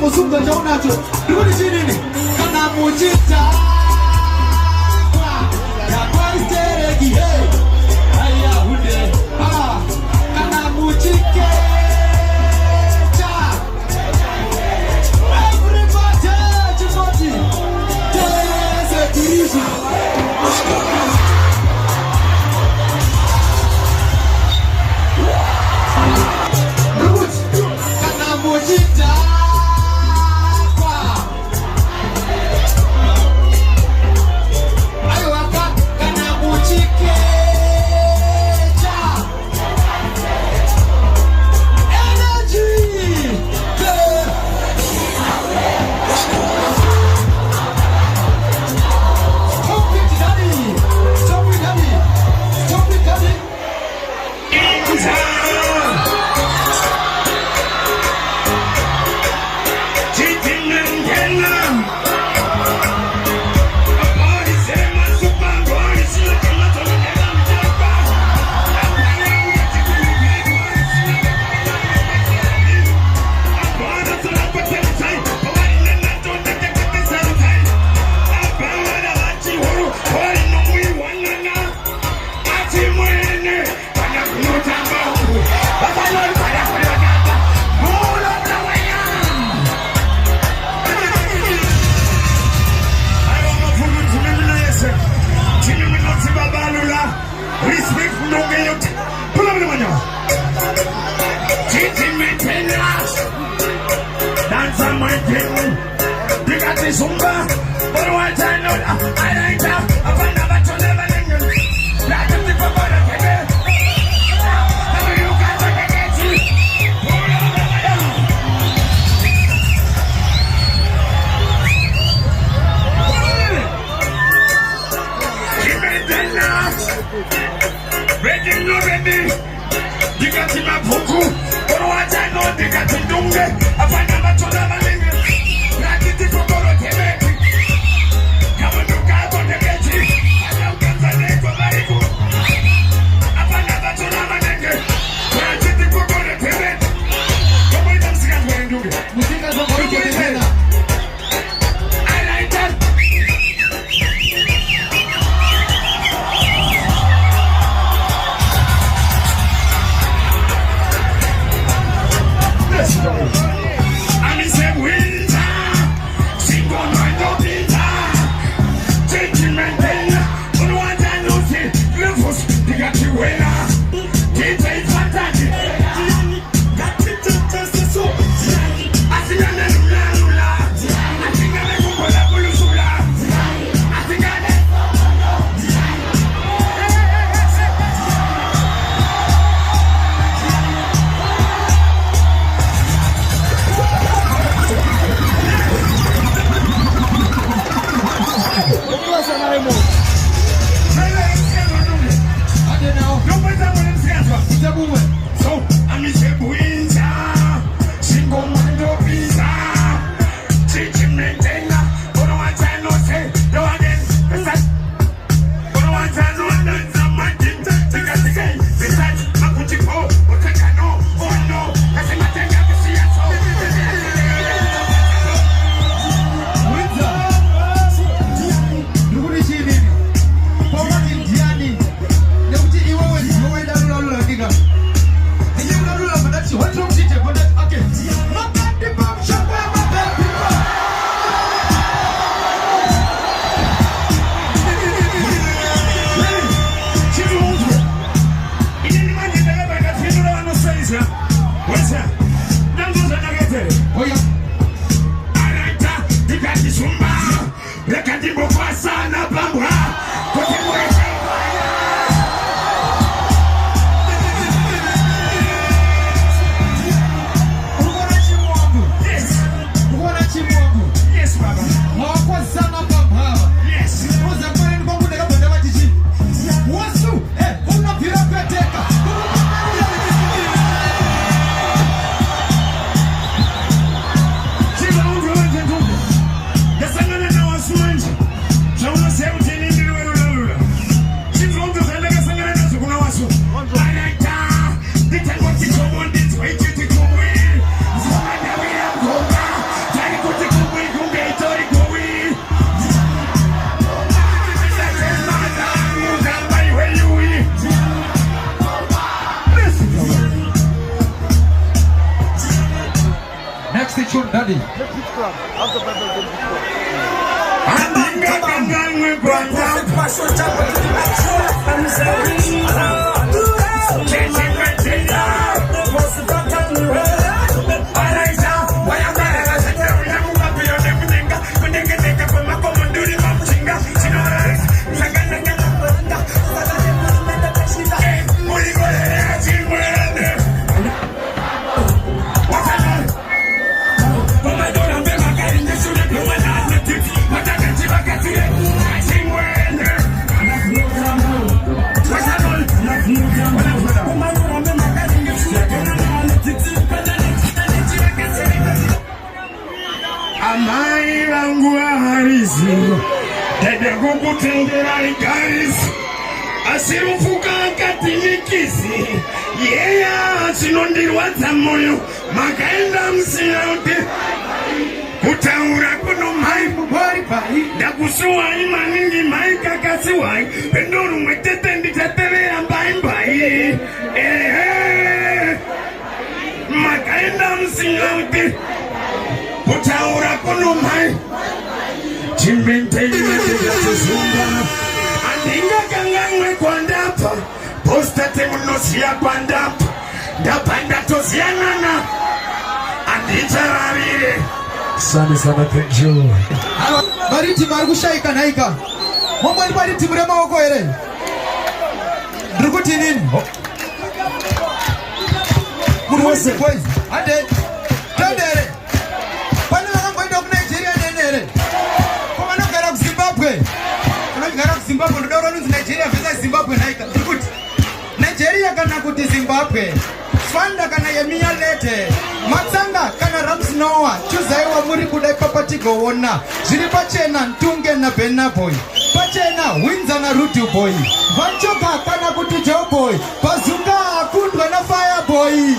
musunga chaunacho. Ndikuti chinini? Kana muchita. Ya kwa istereki, hey. Aya hunde. Kana muchike. Everybody, chimoti. Tese tirishi. Kana muchita. Zumba, but what I know, I like that. I find out what you never knew. Like the tip of the head. How you got to get it? Pull on the way down. Keep it then now. Ready, no ready. You got in my book. But what I know, they got in Ndunge. I find out what you never knew. Seventeen Sexy tune, daddy. Amai langu harisi dede kukutendera ikarisi asirufuka akatinikisi yeya chinondirwadza moyo makaenda musiyauti kutaura kuno mai mubori pai ndakusuwai maningi mai kakasiwai pendo rumwe tete ndichatevera mbai makaenda musiyauti kutaura kuno mai chimbenteimendezazumba andinga kangamwe kwandapa postate munoziya kwandapa ndapa ndatoziyanana andichararire Sana sana, thank you. Bariti marushaika naika. Mama ni bariti mrema wako ere. Drukuti nini? Murwase boys. Ade. Tendere. Pani wangu ndo Nigeria nenere. Kama ndo gara Zimbabwe. Kana gara Zimbabwe ndo ndo Nigeria visa Zimbabwe naika. Drukuti. Nigeria kana kuti Zimbabwe. Fanda kana yemia lete. Matsanga kana Ramsnowa. Chuzaiwa muri kudai papati gowona. Ziri pachena Ndunge na Benna boy. Pachena Hwinza na Rutu boy. Vanchoka kana kuti Joe boy. Bazunga akundwa na Fire boy.